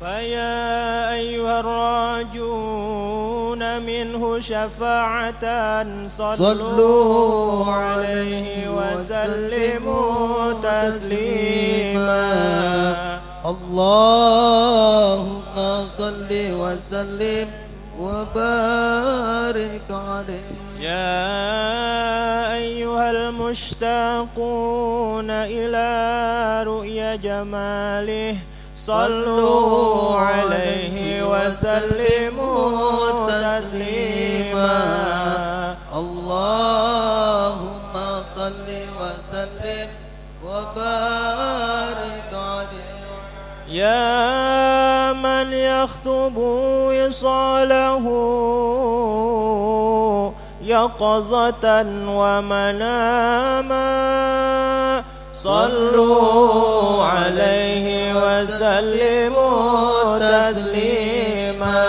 فيا أيها الراجون منه شفاعة صلوا عليه وسلموا تسليما. اللهم صل وسلم وبارك عليه. يا أيها المشتاقون إلى رؤيا جماله صلوا عليه وسلموا تسليما. اللهم صل وسلم وبارك عليه. يا من يخطب وصاله يقظة ومناما صلوا عليه وسلموا تسليما.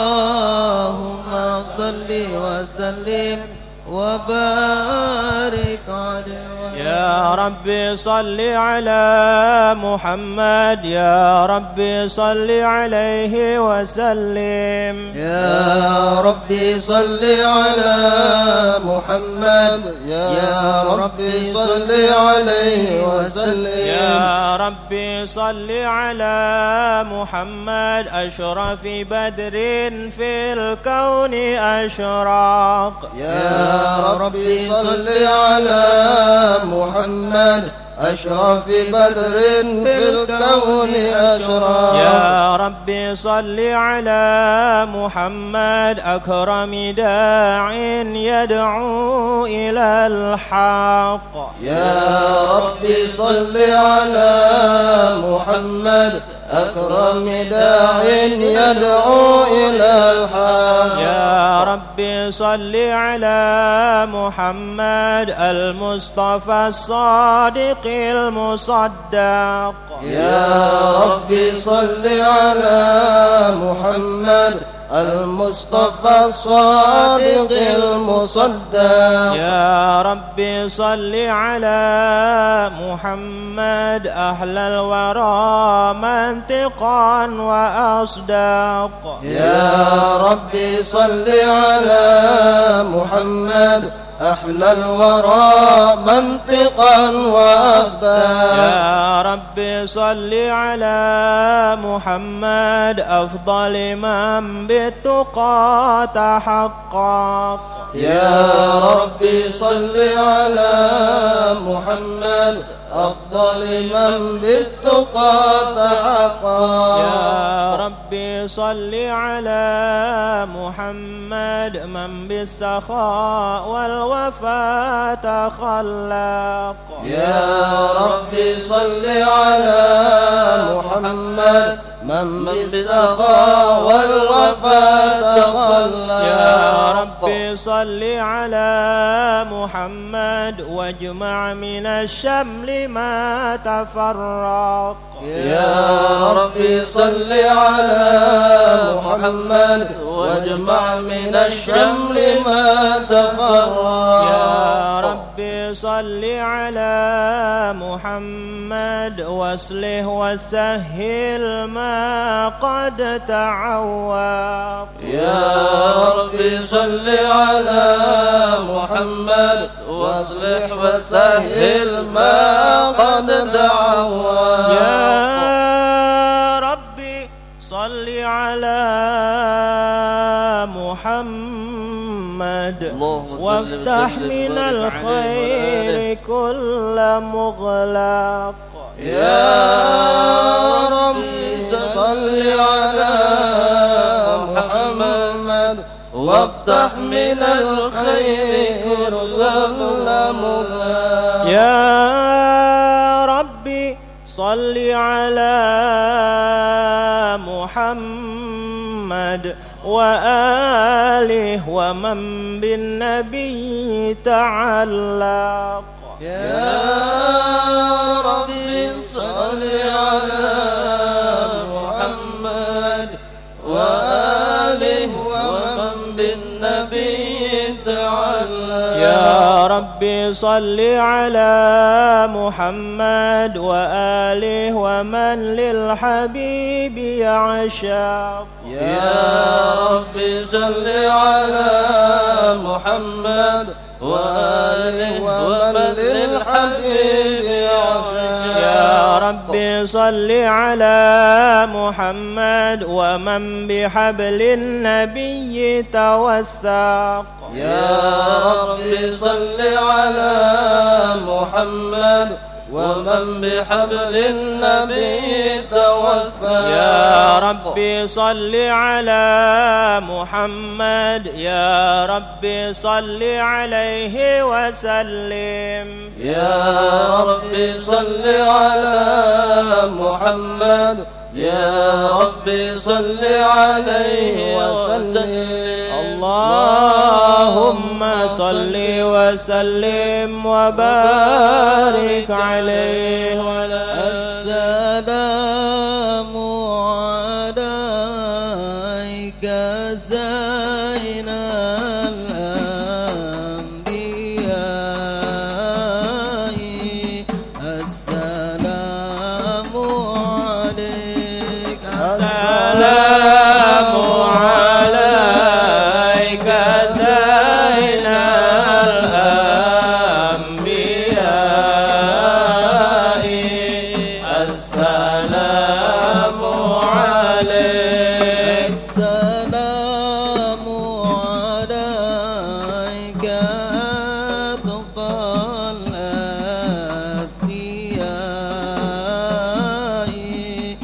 اللهم صل وسلم وبارك عليه. يا ربي صل على محمد، يا ربي صل عليه وسلم. يا ربي صل على محمد، يا ربي صل عليه وسلم. يا ربي صل على محمد أشرف بدر في الكون أشراق. يا ربي صل على محمد أشرف بدر في الكون أشراق. يا ربي صل على محمد أكرم داع يدعو إلى الحق. يا ربي صل على محمد أكرم داع يدعو إلى الحق. يا ربي صل على محمد المصطفى الصادق المصدق. يا ربي صل على محمد المصطفى الصادق المصدق. يا ربي صل على محمد أهل الورى منطقا وأصداق. يا ربي صل على محمد أحلى الورى منطقا وأصداق. يا ربي صل على محمد أفضل من بالتقى تحقق. يا ربي صل على محمد أفضل من بالتقى تحقق. يا ربي صل على محمد من بالسخاء والوفاء تخلق. يا ربي صل على محمد من بالسخاء والوفاء تخلق. يا ربي صل على محمد واجمع من الشمل ما تفرق. يا ربي صل على محمد واجمع من الشمل ما تفرق. يا ربي صل على محمد واصلح وسهل ما قد تعوق. يا ربي صل على محمد واصلح وسهل ما قد تعوق. يا ربي صل على محمد وافتح من الخير كل مغلق. يا ربي صل على محمد وافتح من الخير كل مغلق. يا ربي صل على محمد وآله ومن بالنبي تعلق. يا ربي صل على محمد وآله ومن بالنبي تعلق. يا رب ربي صل على محمد وآله ومن للحبيب يعشق يا ربي صل على محمد وآله ومن للحبيب يعشق يا ربي صل على محمد ومن بحبل النبي توثق يا ربي صل على محمد ومن بحبل النبي توفى يا ربي صل على محمد يا ربي صل عليه وسلم يا ربي صل على محمد يا ربي صل عليه وسلم اللهم صل وسلم وبارك عليه وعلى السلام عليك زين الأنبياء السلام عليك السلام عليك زين الأنبياء السلام عليك السلام عليك أطفال الأتقياء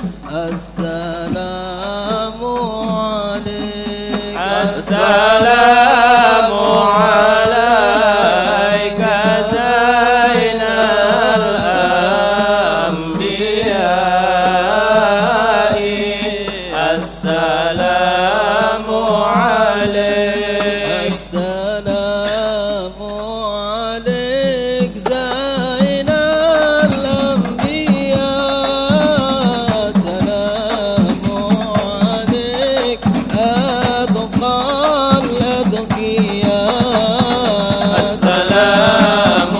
السلام عليك السلام عليك زين الأنبياء السلام عليك السلام عليك زين الأنبياء السلام عليك أتقى الأتقياء السلام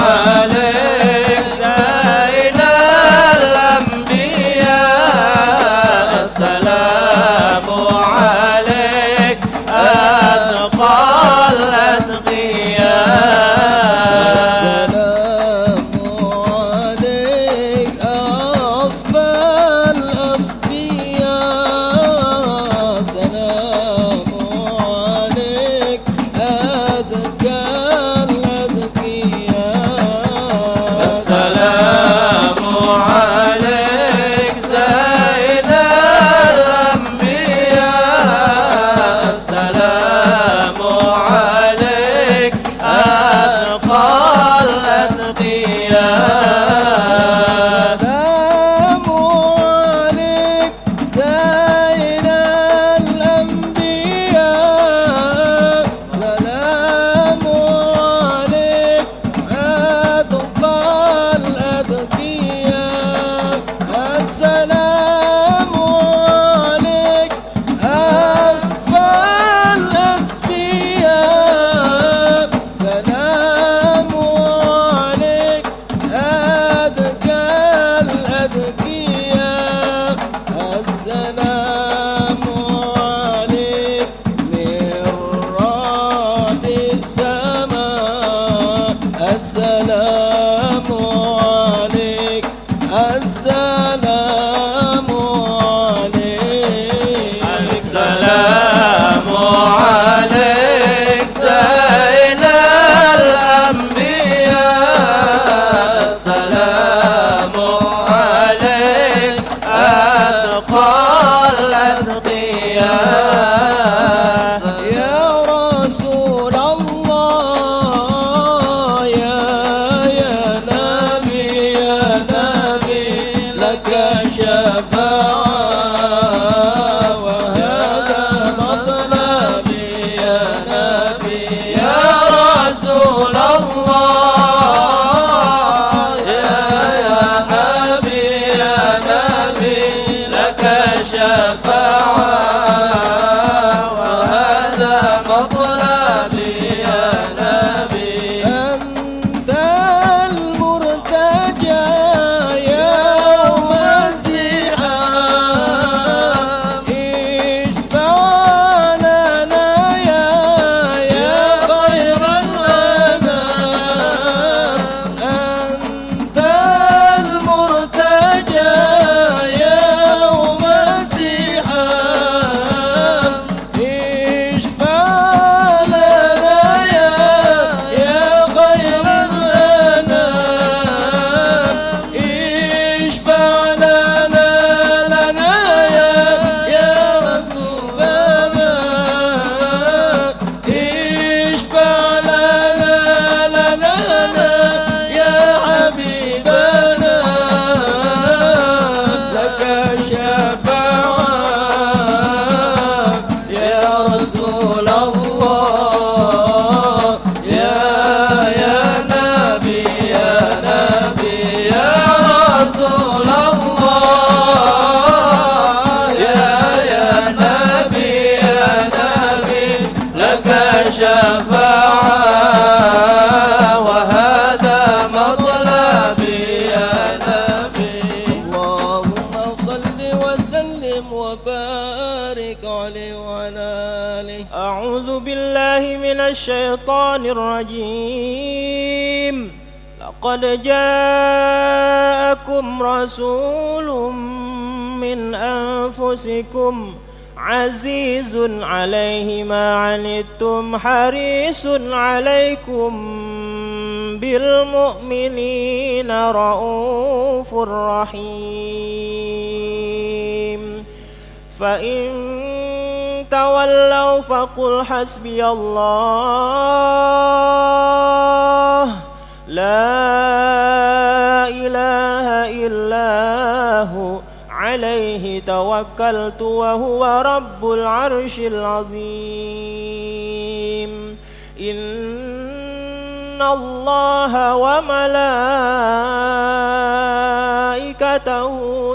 عليك زين الأنبياء السلام عليك أتقى الأتقياء الشيطان الرجيم لقد جاءكم رسول من أنفسكم عزيز عليه ما عنتم حريص عليكم بالمؤمنين رؤوف رحيم فإن تولوا فقل حسبي الله لا إله إلا هو عليه توكلت وهو رب العرش العظيم إن الله وملائكته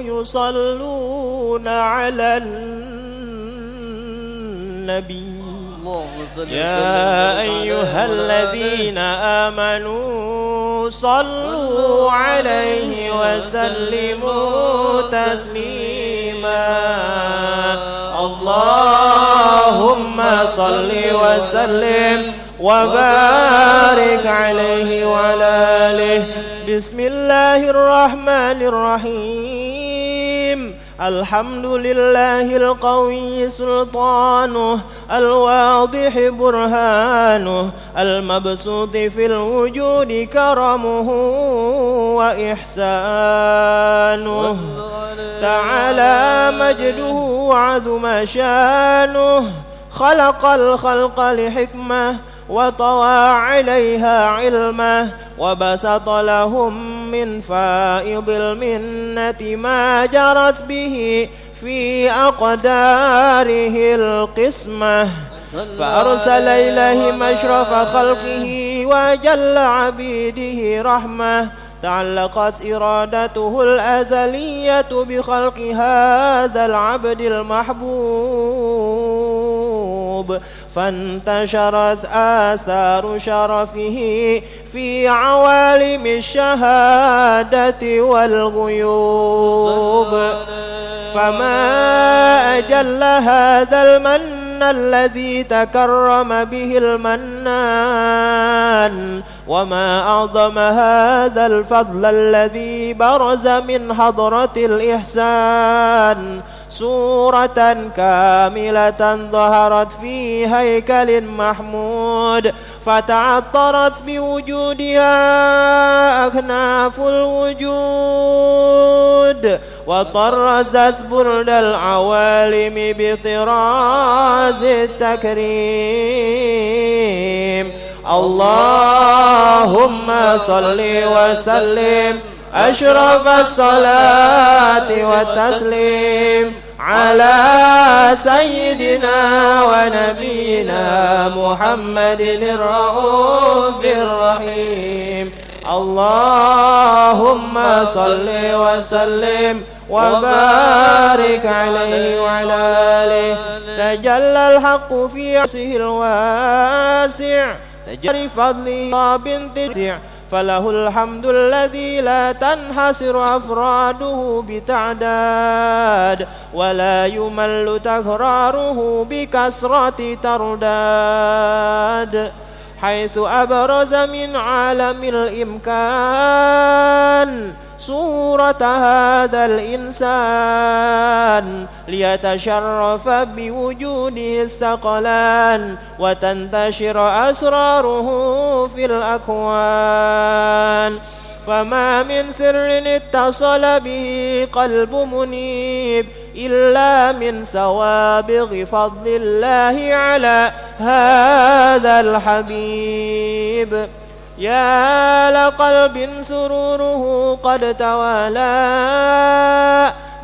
يصلون على النبي يا أيها الذين آمنوا صلوا عليه وسلموا تسليما اللهم صل وسلم وبارك عليه وعلى آله بسم الله الرحمن الرحيم الحمد لله القوي سلطانه الواضح برهانه المبسوط في الوجود كرمه وإحسانه تعالى مجده وعظم شانه خلق الخلق لحكمة وطوى عليها علمه وبسط لهم من فائض المنة ما جرت به في أقداره القسمة فأرسل إليهم أشرف خلقه وأجل عبيده رحمة تعلقت إرادته الأزلية بخلق هذا العبد المحبوب فانتشرت آثار شرفه في عوالم الشهادة والغيوب فما أجل هذا المن الذي تكرم به المنان وما أعظم هذا الفضل الذي برز من حضرة الإحسان صورة كاملة ظهرت في هيكل محمود فتعطرت بوجودها أكناف الوجود وطرزت برد العوالم بطراز التكريم اللهم صل وسلم أشرف الصلاة والتسليم على سيدنا ونبينا محمد الرؤوف الرحيم اللهم صل وسلم وبارك عليه وعلى آله تجلى الحق في عرشه الواسع تجري فضله بانتسع فله الحمد الذي لا تنحصر أفراده بتعداد ولا يمل تكراره بكثرة ترداد حيث أبرز من عالم الإمكان صورة هذا الإنسان ليتشرف بوجوده الثقلان وتنتشر أسراره في الأكوان فما من سر اتصل به قلب منيب إلا من سوابغ فضل الله على هذا الحبيب يا لقلب سروره قد توالى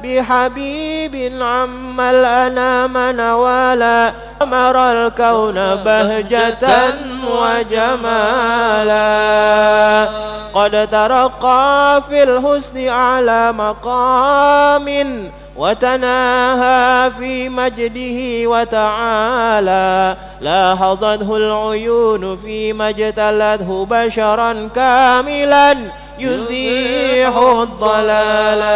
بحبيب عم الأنام نوالا أمر الكون بهجة وجمالا قد ترقى في الحسن أعلى مقام وتناهى في مجده وتعالى لاحظته العيون فيما اجتلته بشرا كاملا يزيح الضلالا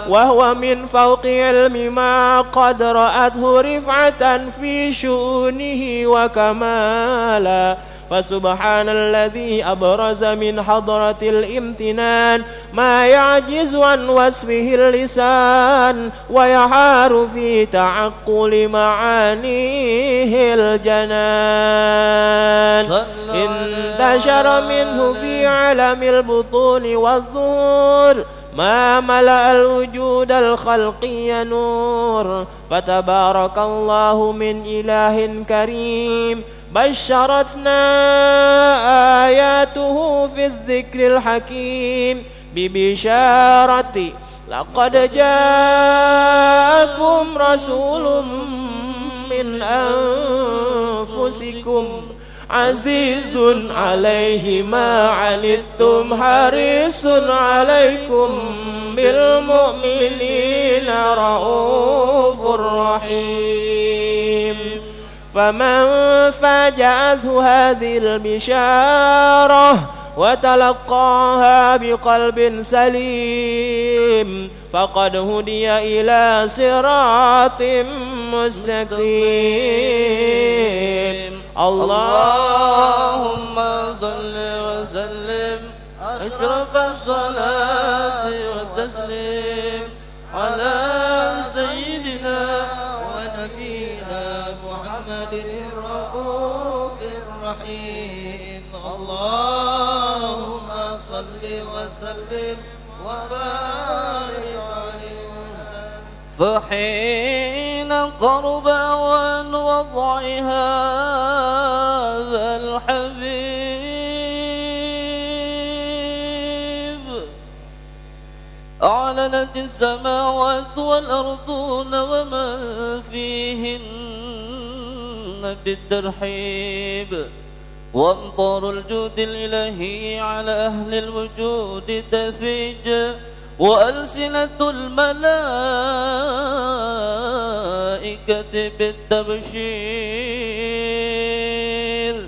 وهو من فوق علم ما قد رأته رفعة في شؤونه وكمالا فسبحان الذي أبرز من حضرة الامتنان ما يعجز عن وصفه اللسان ويحار في تعقل معانيه الجنان انتشر منه في عالم البطون والظهور ما ملأ الوجود الخلقي نور فتبارك الله من إله كريم بشرتنا آياته في الذكر الحكيم ببشارة لقد جاءكم رسول من أنفسكم عزيز عليه ما عنتم حريص عليكم بالمؤمنين رؤوف رحيم فمن فاجأته هذه البشارة وتلقاها بقلب سليم فقد هدي إلى صراط مستقيم اللهم صل وسلم أشرف الصلاة والتسليم على سيدنا ونبينا محمد الرؤوف الرحيم اللهم صل وسلم وبارك عليه فحين قرب أوان وضع هذا الحبيب أعلنت السماوات والأرضون ومن فيهن بالترحيب وامطار الجود الإلهي على أهل الوجود تفيج وألسنة الملائكة بالتبشير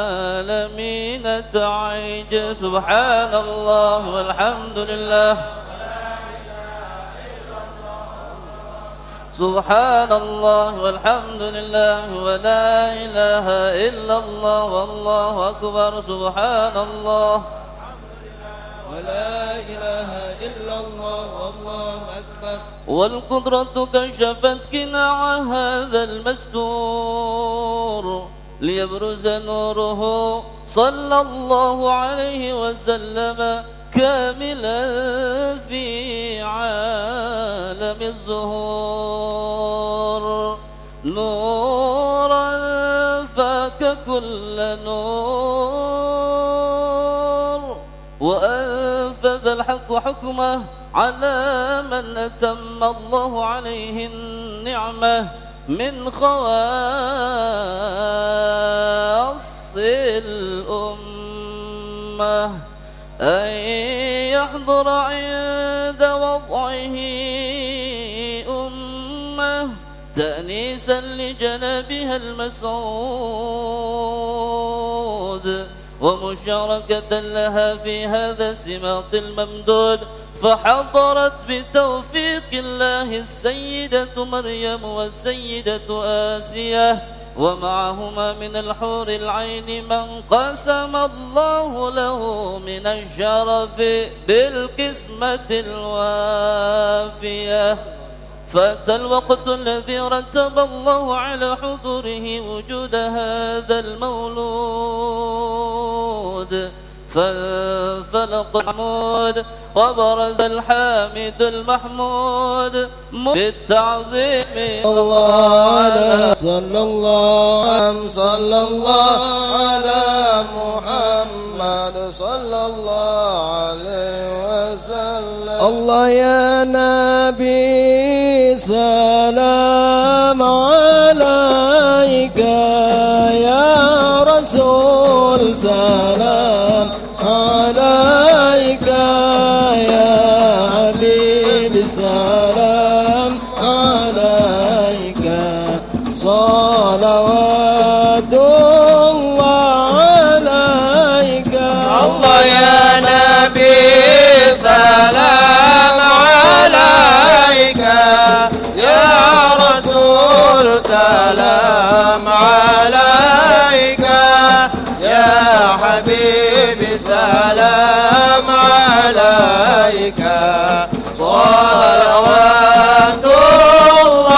للعالمين تعيج سبحان الله والحمد لله سبحان الله والحمد لله ولا إله إلا الله والله أكبر سبحان الله ولا إله إلا الله والله أكبر والقدرة كشفت قناع هذا المستور ليبرز نوره صلى الله عليه وسلم كاملا في عالم الظهور نورا فاك كل نور وأنفذ الحق حكمه على من أتم الله عليه النعمة من خواص الأمة أن يحضر عند وضعه أمة تأنيسا لجنابها المسعود ومشاركة لها في هذا السماط الممدود فحضرت بتوفيق الله السيدة مريم والسيدة آسية ومعهما من الحور العين من قسم الله له من الشرف بالقسمة الوافية فأتى الوقت الذي رتب الله على حضوره وجود هذا المولود فانفلق العمود وبرز الحامد المحمود بالتعظيم الله صلى الله على محمد صلى الله عليه وسلم الله يا نبي سلام عليك يا رسول سلام عليك يا حبيب سلام عليك صلوات الله عليك سلام عليك يا حبيبي سلام عليك صلوات الله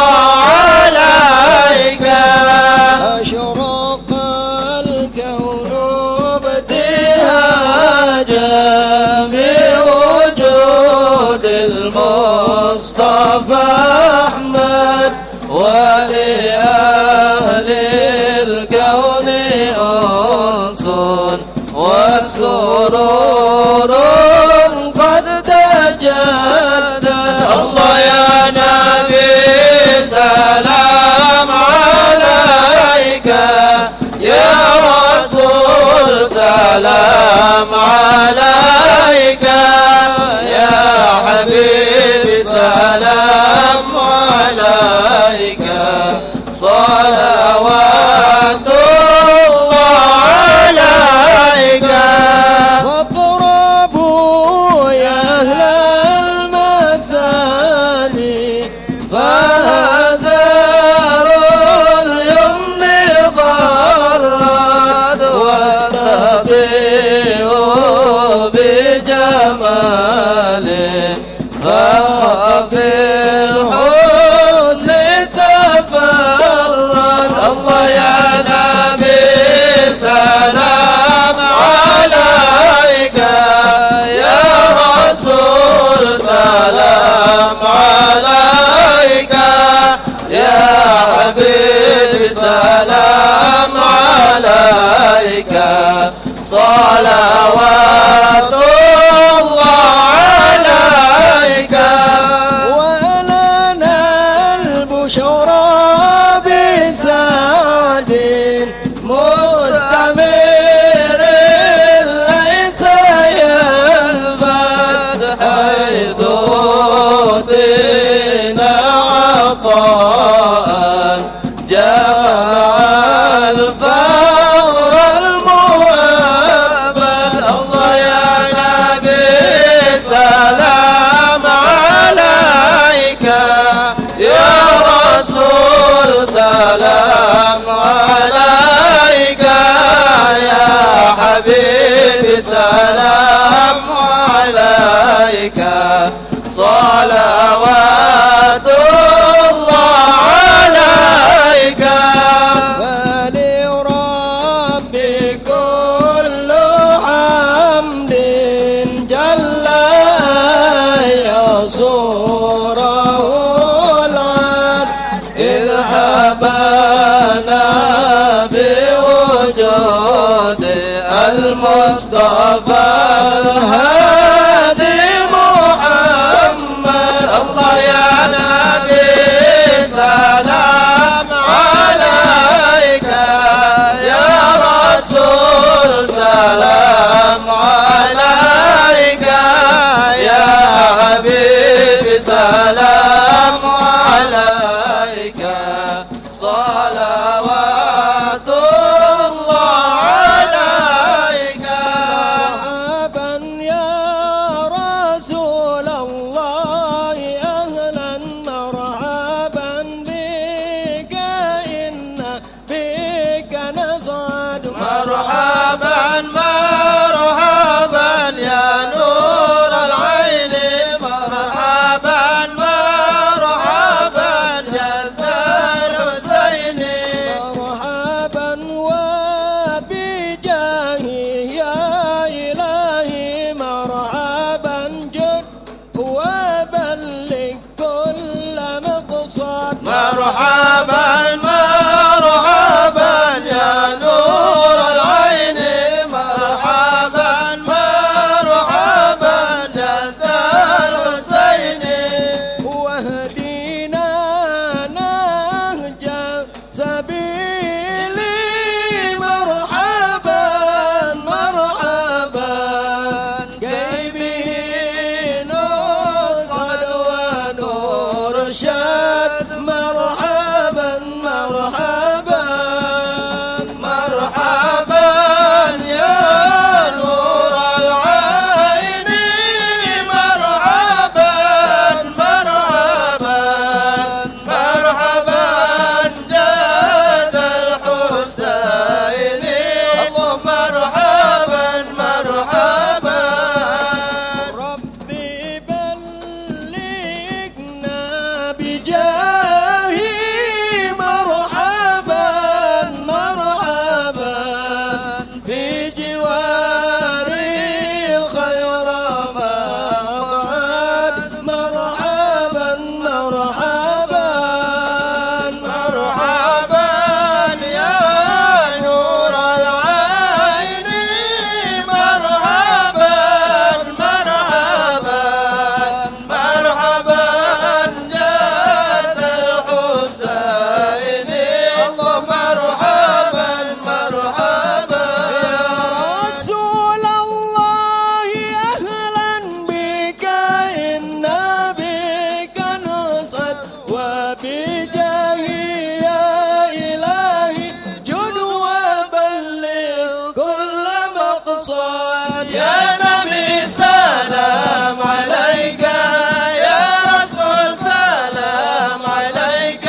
عليك أشرق الكون ابتهاجا بوجود المصطفى أحمد ولأهل الكون أنس وسرور قد تجدد الله يا نبي سلام عليك يا رسول سلام عليك يا حبيبي سلام عليك صلوات الله عليك واضربوا يا أهل المثاني فهزار اليمن غرد واستطيعوا بجماله ففي الحسن تفرد الله يا نبي سلام عليك يا رسول سلام عليك يا حبيبي سلام عليك صلوات الله عليك ولنا البشرى بسعد مستمر ليس يلبث حيث أوتينا عطاء جمع الفقر المؤبد الله يا نبي سلام عليك يا رسول سلام عليك يا حبيبي سلام عليك صلوات الله عليك فلربي كل حمد جل يصوره العد إذ حبانا بوجود المصطفى الهادي محمد الله يا نبي سلام عليك يا رسول سلام عليك يا حبيبي سلام عليك صلوات الله عليك مرحبا يا يا نبي سلام عليك يا رسول سلام عليك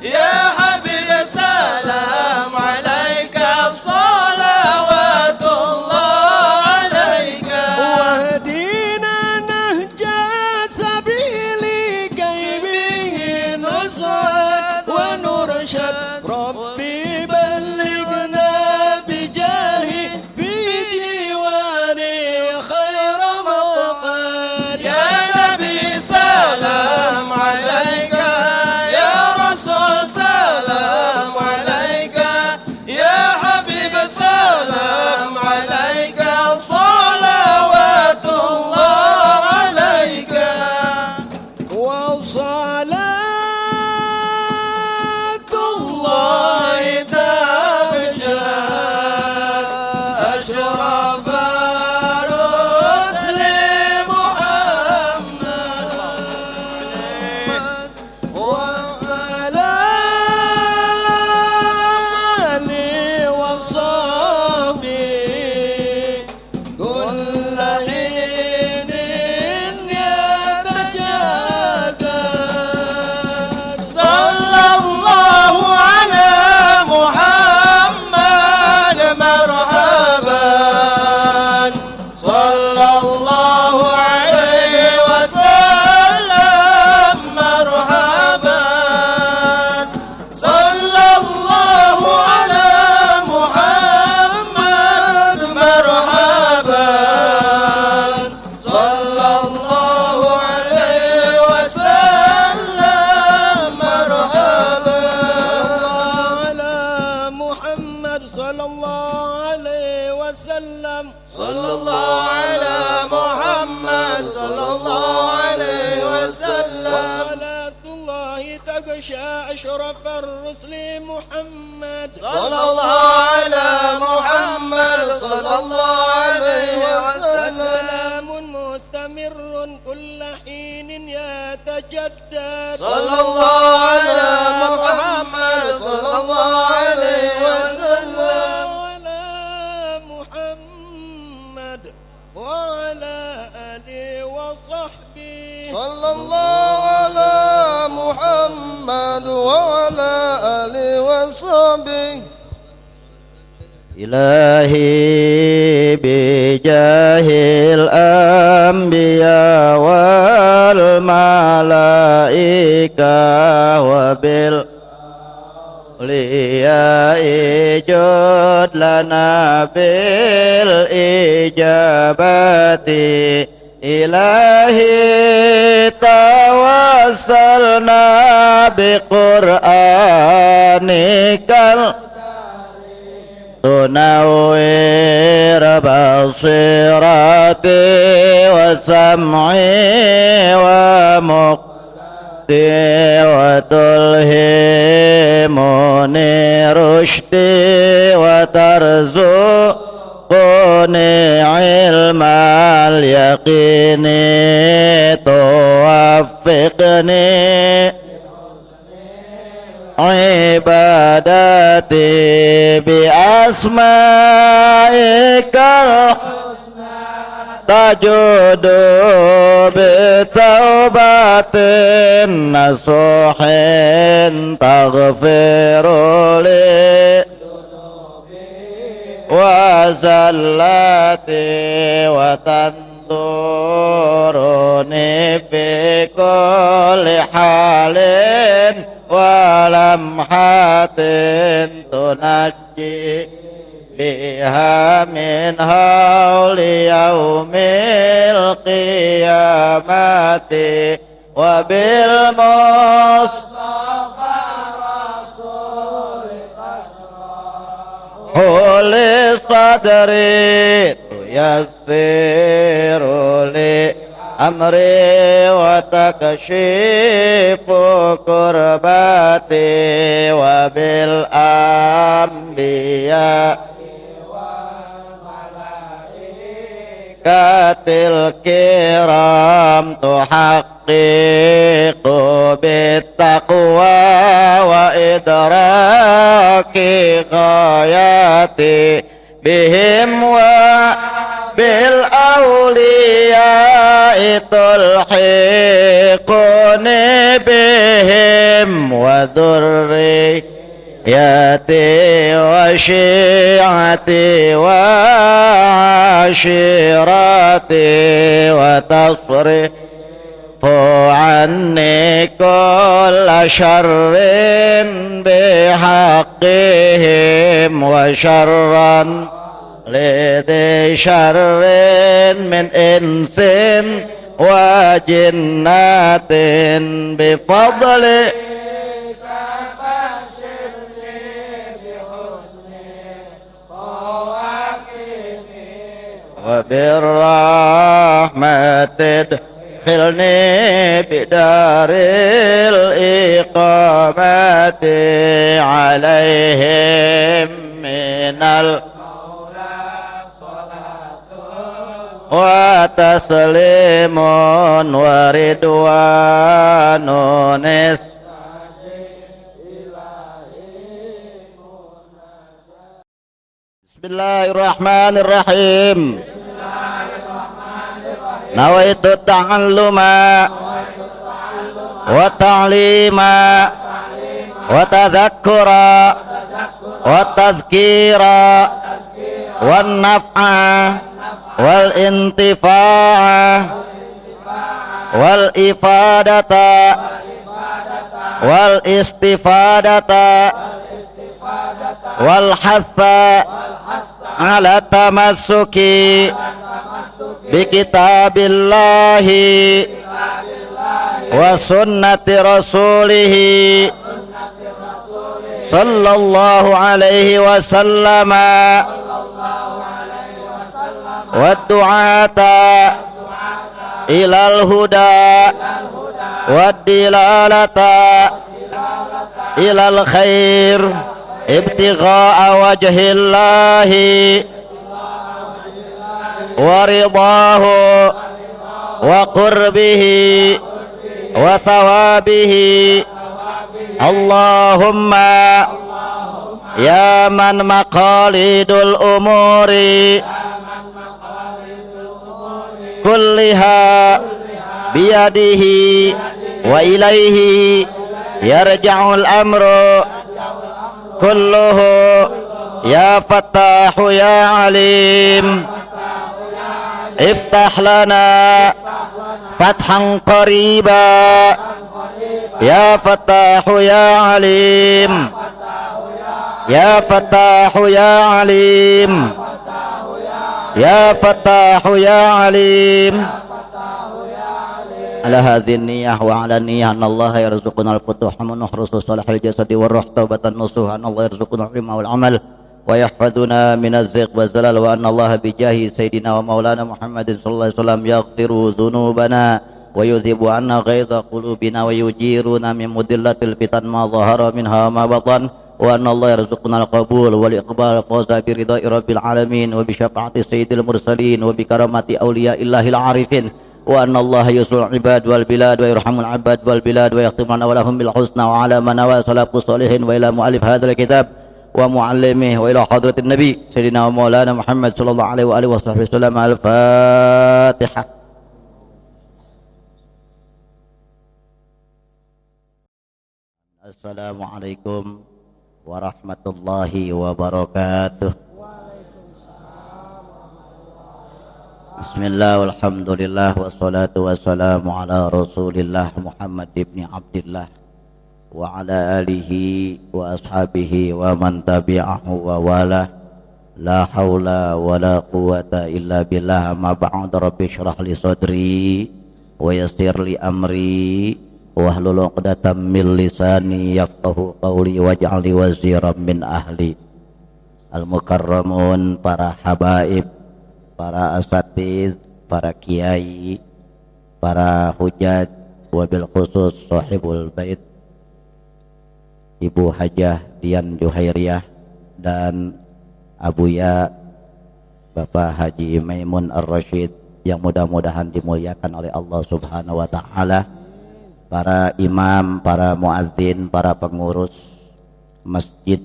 يا حبيب سلام عليك صلوات الله عليك واهدنا نهج سبيلك به نصعد ونرشد ربي بلغنا بجاهي بجواري خير مقال يا نبي سلام عليك يا رسول سلام عليك يا حبيب سلام عليك صلوات الله عليك وصلاة الله تغشى أشرف رسل محمد وسلام وصحبه كل حين يتجدد صلى الله على محمد مرحبا صلى الله عليه وسلم مرحبا صلى الله على محمد مرحبا صلى الله عليه وسلم مرحبا على محمد صلى الله عليه وسلم صلى الله على محمد صلى الله عليه وسلم وصلاة الله تغشى أشرف الرسل محمد صلى الله على محمد صلى الله عليه وسلم سلام مستمر كل حين يتجدد صلى الله على محمد صلى الله عليه وسلم على محمد وعلى آله وصحبه صلى الله على محمد وعلى آله وصحبه إلهي بجاه الأنبياء والملائكة وبالأولياء جد لنا بالإجابة إلهي توسلنا بقرآنك تنوّر بصيرتي وسمعي ومقتي وتلهمني رشدي وترزقني علم اليقين توفقني عبادتي بأسمائك الحسنى تجود بتوبة نصوح تغفر لي وزلتي وتنصرني في كل حال ولمحة تنجي بها من هول يوم القيامة وبالمصطفى رسول لي صدري تيسر لي أمري وتكشف كرباتي وبالأنبياء والملائكة الكرام تحقق بالتقوى وإدراك غاياتي بهم بالأولياء تلحقني بهم وذريتي وشيعتي وعشيرتي وتصرف عني كل شر بحقهم وشرا لذي شر من إنس وجنات بفضل وبالرحمة ادخلني بدار الإقامة عليهم من وتسليم ورضوان بسم الله الرحمن الرحيم نويت التعلم والتعليم وتذكر والتذكير والنفع والانتفاع والإفادة والاستفادة والحث على التمسك بكتاب الله وسنة رسوله صلى الله عليه وسلم والدعاة إلى الهدى والدلالة إلى الخير ابتغاء وجه الله ورضاه وقربه وثوابه اللهم يا من مقاليد الأمور كلها بيده وإليه يرجع الأمر كله يا فتاح يا عليم افتح لنا فتحا قريبا يا فتاح يا عليم يا فتاح يا عليم يا فتاح يا عليم على هذه النية وعلى النية أن الله يرزقنا الفتوح من نحرس صالح الجسد والروح توبة النصوح أن الله يرزقنا العلم والعمل ويحفظنا من الزيغ والزلال وأن الله بجاه سيدنا ومولانا محمد صلى الله عليه وسلم يغفر ذنوبنا ويذهب عنا غيظ قلوبنا ويجيرنا من مضلة الفتن ما ظهر منها وما بطن وأن الله يرزقنا القبول والإقبال والفوز برضاء رب العالمين وبشفاعة سيد المرسلين وبكرامة أولياء الله العارفين وأن الله يسر العباد والبلاد ويرحم العباد والبلاد ويختم لنا ولهم بالحسنى وعلى من نوى سلف الصالحين وإلى مؤلف هذا الكتاب ومعلمه وإلى حضرة النبي سيدنا ومولانا محمد صلى الله عليه وآله وصحبه وسلم. الفاتحة. Assalamualaikum warahmatullahi wabarakatuh. Bismillah walhamdulillah wassalatu wassalamu ala rasulillah Muhammad ibn Abdillah wa ala alihi wa ashabihi wa man tabi'ahu wa wala la hawla wa la quwata illa billah ma ba'd. Rabbi syrah li sadri wa yassir li amri wahlul 'uqdatam min lisani yafqahu qawli waj'alni waziran min ahli. Al-mukarramun, para habaib, para asatiz, para kiai, para hujat, wabil khusus sahibul bait Ibu Hajah Dian Juhairiyah dan Abuya Bapak Haji Maimun Ar-Rasyid yang mudah-mudahan dimuliakan oleh Allah Subhanahu wa taala, para imam, para muazzin, para pengurus masjid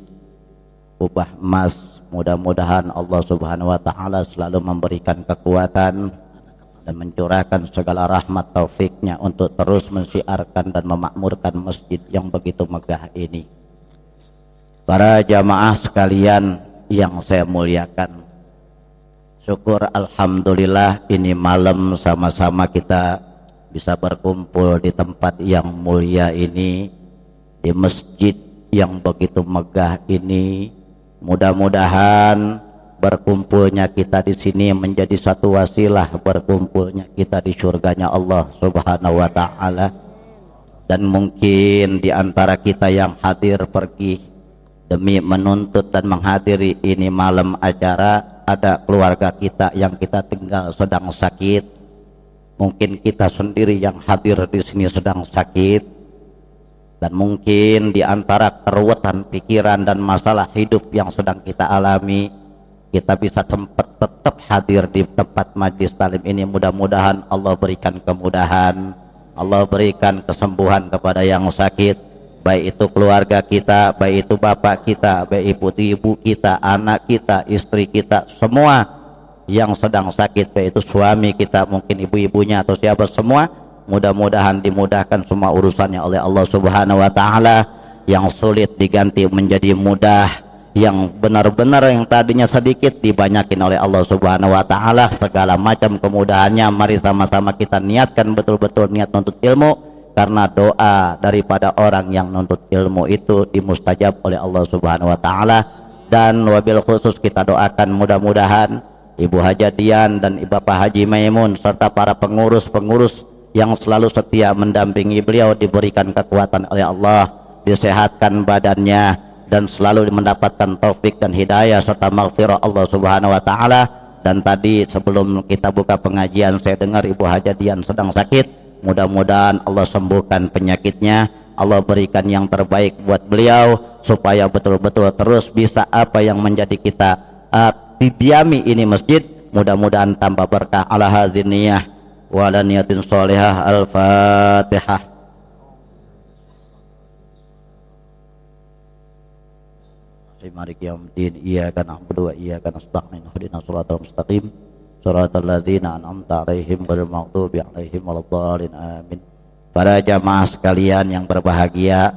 Ubah Emas Mudah-mudahan Allah Subhanahu wa taala selalu memberikan kekuatan dan mencurahkan segala rahmat taufiknya untuk terus mensiarkan dan memakmurkan masjid yang begitu megah ini. Para jamaah sekalian yang saya muliakan, syukur alhamdulillah ini malam sama-sama kita bisa berkumpul di tempat yang mulia ini, di masjid yang begitu megah ini. Mudah-mudahan berkumpulnya kita di sini menjadi satu wasilah berkumpulnya kita di surganya Allah Subhanahu wa taala. Dan mungkin di antara kita yang hadir pergi demi menuntut dan menghadiri ini malam acara, ada keluarga kita yang kita tinggal sedang sakit. Mungkin kita sendiri yang hadir di sini sedang sakit. Dan mungkin di antara keruwetan pikiran dan masalah hidup yang sedang kita alami, kita bisa sempat tetap hadir di tempat majlis talim ini. Mudah-mudahan Allah berikan kemudahan, Allah berikan kesembuhan kepada yang sakit, baik itu keluarga kita, baik itu bapak kita, baik ibu kita, anak kita, istri kita, semua yang sedang sakit, baik itu suami kita, mungkin ibu-ibunya atau siapa semua, mudah-mudahan dimudahkan semua urusannya oleh Allah Subhanahu wa taala. Yang sulit diganti menjadi mudah, yang benar-benar yang tadinya sedikit dibanyakin oleh Allah Subhanahu wa taala segala macam kemudahannya. Mari sama-sama kita niatkan betul-betul niat nuntut ilmu, karena doa daripada orang yang nuntut ilmu itu dimustajab oleh Allah Subhanahu wa taala. Dan wabil khusus kita doakan mudah-mudahan Ibu Haji Dian dan Bapak Haji Maimun serta para pengurus-pengurus yang selalu setia mendampingi beliau diberikan kekuatan oleh Allah, disehatkan badannya, dan selalu mendapatkan taufik dan hidayah serta maghfirah Allah Subhanahu wa taala. Dan tadi sebelum kita buka pengajian saya dengar Ibu Haji Dian sedang sakit. Mudah-mudahan Allah sembuhkan penyakitnya, Allah berikan yang terbaik buat beliau supaya betul-betul terus bisa apa yang menjadi kita didiami ini masjid. Mudah-mudahan tambah berkah. Ala haziniyah wa ala niyatin sholihah. Al-Fatihah. Maliki yaumiddin, iyyaka na'budu wa iyyaka nasta'in, ihdinas siratal mustaqim, shiratal ladzina an'amta 'alaihim ghairil maghdubi 'alaihim waladdallin. Amin. Para jamaah sekalian yang berbahagia,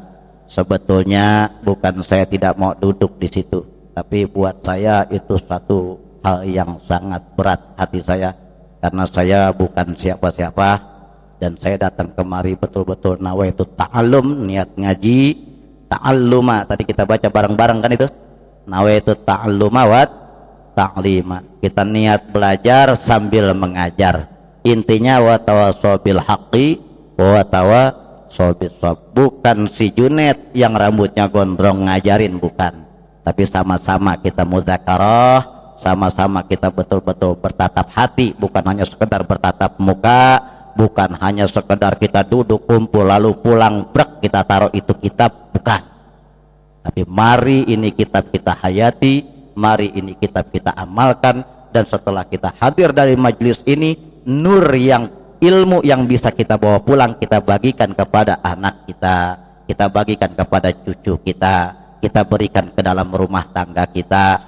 sebetulnya bukan saya tidak mau duduk di situ, tapi buat saya itu satu hal yang sangat berat hati saya, karena saya bukan siapa-siapa dan saya datang kemari betul-betul nawaitu ta'allum, niat ngaji, ta'alluma tadi kita baca bareng-bareng kan itu, nawaitu ta'alluma wa ta'lima, kita niat belajar sambil mengajar. Intinya wa tawassaw bil haqqi wa tawassaw bis shawab. Bukan si Junet yang rambutnya gondrong ngajarin, bukan, tapi sama-sama kita muzakarah, sama-sama kita betul-betul bertatap hati, bukan hanya sekedar bertatap muka, bukan hanya sekedar kita duduk kumpul lalu pulang brek kita taruh itu kitab, bukan. Tapi mari ini kitab kita hayati, mari ini kitab kita amalkan, dan setelah kita hadir dari majelis ini, nur yang ilmu yang bisa kita bawa pulang kita bagikan kepada anak kita bagikan kepada cucu kita berikan ke dalam rumah tangga kita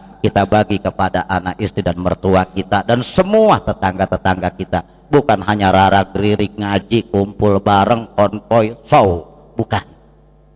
bagi kepada anak istri dan mertua kita dan semua tetangga-tetangga kita. Bukan hanya rara geririk ngaji kumpul bareng konvoy show, bukan,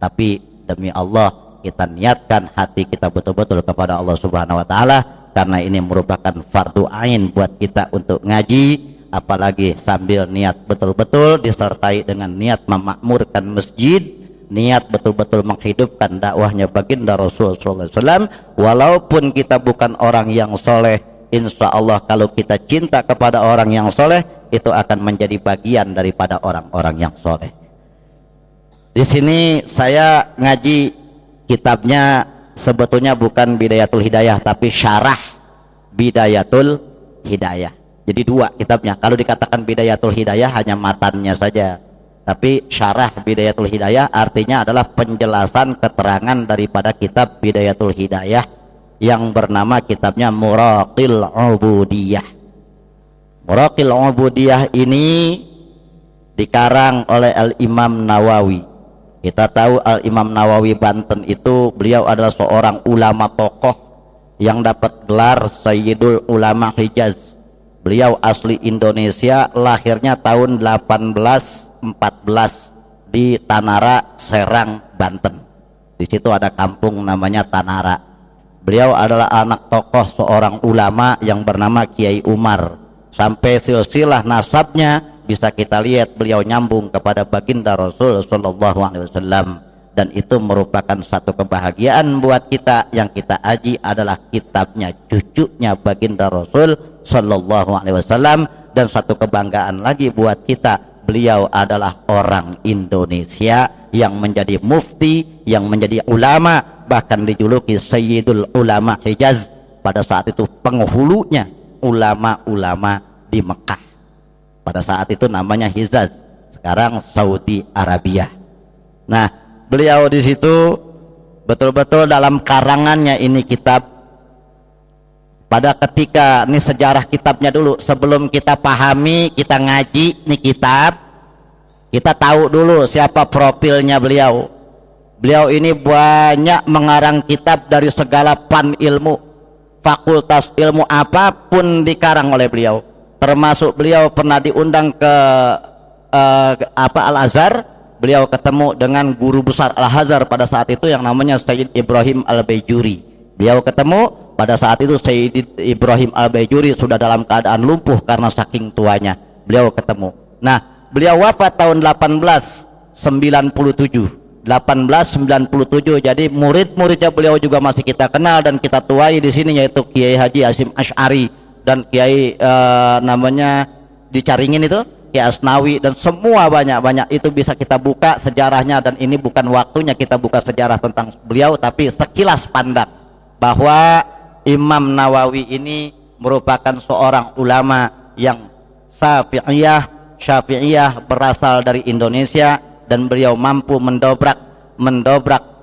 tapi demi Allah kita niatkan hati kita betul-betul kepada Allah Subhanahu wa taala, karena ini merupakan fardu ain buat kita untuk ngaji, apalagi sambil niat betul-betul disertai dengan niat memakmurkan masjid, niat betul-betul menghidupkan dakwahnya baginda Rasul sallallahu alaihi wasallam. Walaupun kita bukan orang yang soleh, insya Allah kalau kita cinta kepada orang yang soleh, itu akan menjadi bagian daripada orang-orang yang soleh. Di sini saya ngaji kitabnya sebetulnya bukan Bidayatul Hidayah, tapi Syarah Bidayatul Hidayah. Jadi dua kitabnya. Kalau dikatakan Bidayatul Hidayah hanya matannya saja, tapi Syarah Bidayatul Hidayah artinya adalah penjelasan keterangan daripada kitab Bidayatul Hidayah yang bernama kitabnya Muraqil Ubudiyah. Muraqil Ubudiyah ini dikarang oleh Al-Imam Nawawi. Kita tahu Al-Imam Nawawi Banten itu beliau adalah seorang ulama tokoh yang dapat gelar Sayyidul Ulama Hijaz. Beliau asli Indonesia, lahirnya tahun 1814 di Tanara, Serang, Banten. Di situ ada kampung namanya Tanara. Beliau adalah anak tokoh seorang ulama yang bernama Kiai Umar. Sampai silsilah nasabnya bisa kita lihat beliau nyambung kepada baginda Rasul sallallahu alaihi wasallam, dan itu merupakan satu kebahagiaan buat kita. Yang kita aji adalah kitabnya cucunya baginda Rasul sallallahu alaihi wasallam, dan satu kebanggaan lagi buat kita, beliau adalah orang Indonesia yang menjadi mufti, yang menjadi ulama, bahkan dijuluki Sayyidul Ulama Hijaz. Pada saat itu penghulunya ulama-ulama di Mekah. Pada saat itu namanya Hijaz, sekarang Saudi Arabia. Nah, beliau di situ betul-betul dalam karangannya ini kitab. Pada ketika ini sejarah kitabnya dulu, sebelum kita pahami, kita ngaji nih kitab, kita tahu dulu siapa profilnya beliau. Beliau ini banyak mengarang kitab dari segala pan ilmu. Fakultas ilmu apapun dikarang oleh beliau. Termasuk beliau pernah diundang ke Al-Azhar. Beliau ketemu dengan guru besar Al-Azhar pada saat itu yang namanya Sayyid Ibrahim Al-Baijuri. Beliau ketemu pada saat itu Sayyid Ibrahim Al-Baijuri sudah dalam keadaan lumpuh karena saking tuanya. Beliau ketemu. Nah, beliau wafat tahun 1897. 1897. Jadi murid-muridnya beliau juga masih kita kenal dan kita tuai di sini, yaitu Kiai Haji Hasyim Asy'ari dan Kiai namanya di Caringin itu Kiai Asnawi, dan semua banyak itu bisa kita buka sejarahnya. Dan ini bukan waktunya kita buka sejarah tentang beliau, tapi sekilas pandang bahwa Imam Nawawi ini merupakan seorang ulama yang Syafi'iyah berasal dari Indonesia, dan beliau mampu mendobrak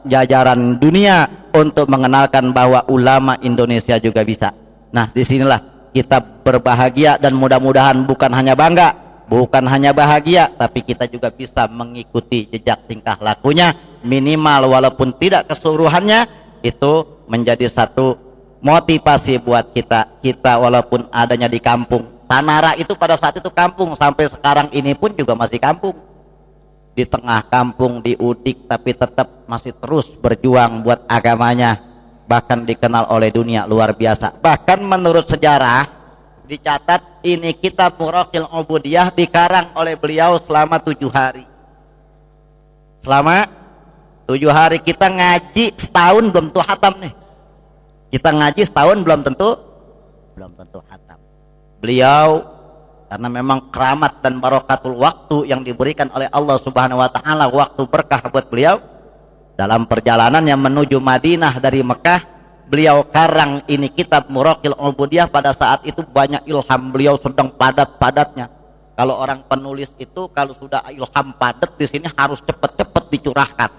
jajaran dunia untuk mengenalkan bahwa ulama Indonesia juga bisa. Nah, disinilah kita berbahagia, dan mudah-mudahan bukan hanya bangga, bukan hanya bahagia, tapi kita juga bisa mengikuti jejak tingkah lakunya, minimal walaupun tidak keseluruhannya. Itu menjadi satu motivasi buat kita walaupun adanya di kampung. Tanara itu pada saat itu kampung, sampai sekarang ini pun juga masih kampung. Di tengah kampung, di Udik, tapi tetap masih terus berjuang buat agamanya, bahkan dikenal oleh dunia luar biasa. Bahkan menurut sejarah dicatat ini kitab Muraqil Ubudiyah dikarang oleh beliau selama 7 hari. Selama 7 hari. Kita ngaji setahun belum tentu hatam nih. Kita ngaji setahun belum tentu hatam. Beliau karena memang keramat dan barokatul waktu yang diberikan oleh Allah Subhanahu wa taala, waktu berkah buat beliau. Dalam perjalanan yang menuju Madinah dari Mekah, beliau karang ini kitab Muraqil Ubudiyah. Pada saat itu banyak ilham, beliau sedang padat-padatnya. Kalau orang penulis itu kalau sudah ilham padat di sini harus cepat-cepat dicurahkan.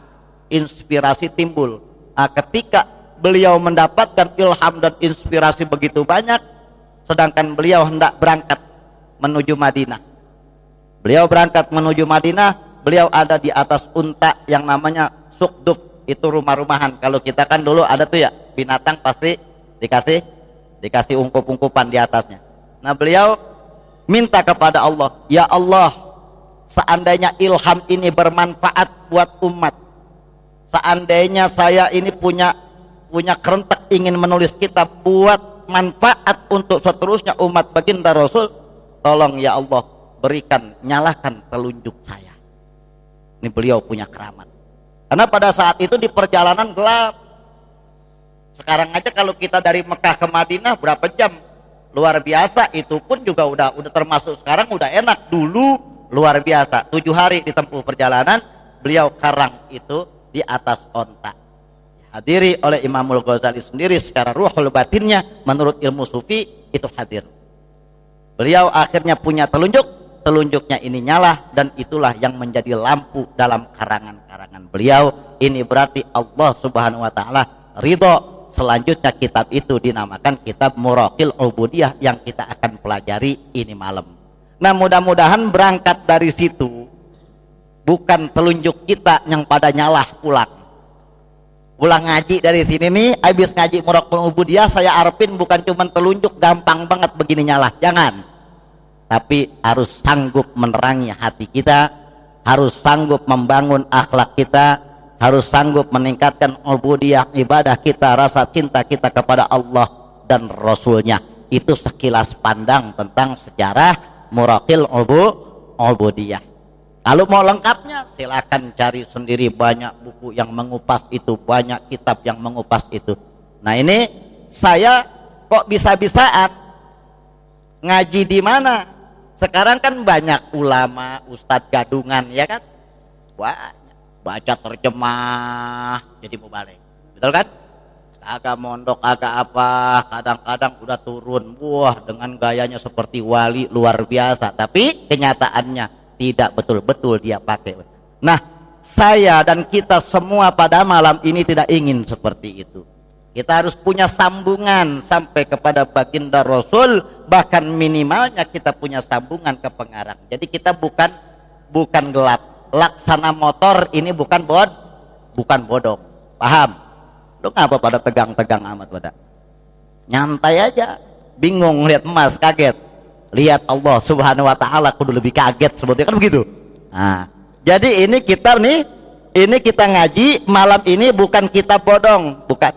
Inspirasi timbul. Nah, ketika beliau mendapatkan ilham dan inspirasi begitu banyak, sedangkan beliau hendak berangkat menuju Madinah. Beliau berangkat menuju Madinah, beliau ada di atas unta yang namanya sukduf, itu rumah-rumahan. Kalau kita kan dulu ada tuh ya, binatang pasti dikasih ungkup-ungkupan di atasnya. Nah, beliau minta kepada Allah, ya Allah, seandainya ilham ini bermanfaat buat umat, seandainya saya ini punya kerentek ingin menulis kitab buat manfaat untuk seterusnya umat baginda Rasul, tolong ya Allah berikan, nyalakan telunjuk saya. Ini beliau punya keramat. Karena pada saat itu di perjalanan gelap. Sekarang aja kalau kita dari Mekah ke Madinah berapa jam? Luar biasa. Itu pun juga udah termasuk sekarang udah enak. Dulu luar biasa. 7 hari ditempuh perjalanan, beliau karang itu di atas onta. Hadiri oleh Imamul Ghazali sendiri secara ruhul batinnya, menurut ilmu sufi itu hadir. Beliau akhirnya punya telunjuknya ini nyala, dan itulah yang menjadi lampu dalam karangan-karangan beliau. Ini berarti Allah Subhanahu wa taala ridho. Selanjutnya kitab itu dinamakan kitab Muraqil Ubudiyah yang kita akan pelajari ini malam. Nah, mudah-mudahan berangkat dari situ bukan telunjuk kita yang pada nyala pulang. pulang ngaji dari sini nih, habis ngaji Muraqil Ubudiyah, saya arepin bukan cuma telunjuk gampang banget begini nyala, jangan. Tapi harus sanggup menerangi hati kita, harus sanggup membangun akhlak kita, harus sanggup meningkatkan ubudiyah ibadah kita, rasa cinta kita kepada Allah dan Rasulnya. Itu sekilas pandang tentang sejarah Muraqil Ubudiyah. Kalau mau lengkapnya silakan cari sendiri, banyak buku yang mengupas itu, banyak kitab yang mengupas itu. Nah ini saya kok bisa-bisaan ngaji di mana? Sekarang kan banyak ulama, ustadz gadungan, ya kan? Banyak, baca terjemah jadi mubalik, betul kan? Agak mondok, agak apa, kadang-kadang udah turun, wah dengan gayanya seperti wali luar biasa, tapi kenyataannya tidak betul-betul dia pakai. Nah, saya dan kita semua pada malam ini tidak ingin seperti itu. Kita harus punya sambungan sampai kepada baginda Rasul, bahkan minimalnya kita punya sambungan ke pengarang. Jadi kita bukan gelap. Laksana motor ini bukan bodong. Paham? Lu ngapa pada tegang-tegang amat pada? Nyantai aja. Bingung lihat emas, kaget. Lihat Allah Subhanahu wa taala kudu lebih kaget sebetulnya, kan begitu. Nah, jadi ini kita ngaji malam ini bukan kita bodong, bukan.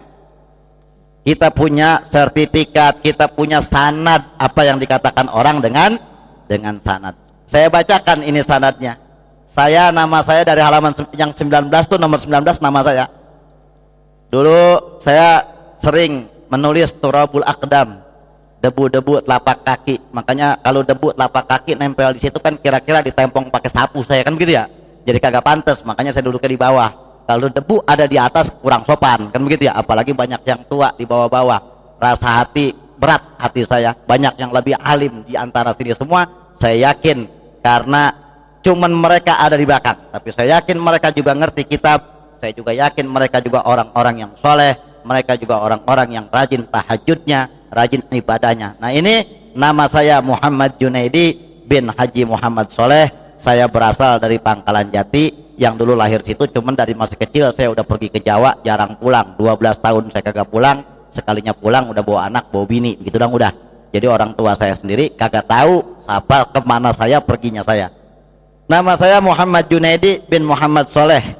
Kita punya sertifikat, kita punya sanad, apa yang dikatakan orang dengan sanad. Saya bacakan ini sanadnya. Nama saya dari halaman yang 19 tuh, nomor 19 nama saya. Dulu saya sering menulis turabul aqdam, debu-debu telapak kaki. Makanya kalau debu telapak kaki nempel di situ kan kira-kira ditempong pakai sapu saya, kan gitu ya. Jadi kagak pantas, makanya saya duduknya di bawah. Kalau debu ada di atas kurang sopan, kan begitu ya. Apalagi banyak yang tua di bawah-bawah. Rasa hati berat hati saya. Banyak yang lebih alim di antara sini semua. Saya yakin karena cuman mereka ada di belakang, tapi saya yakin mereka juga ngerti kitab. Saya juga yakin mereka juga orang-orang yang soleh, mereka juga orang-orang yang rajin tahajudnya, rajin ibadahnya. Nah ini nama saya Muhammad Junaidi bin Haji Muhammad Soleh. Saya berasal dari Pangkalan Jati, yang dulu lahir situ, cuman dari masih kecil saya udah pergi ke Jawa, jarang pulang. 12 tahun saya kagak pulang, sekalinya pulang udah bawa anak, bawa bini, gitu dong udah. Jadi orang tua saya sendiri kagak tahu siapa kemana saya perginya saya. Nama saya Muhammad Junaidi bin Muhammad Soleh.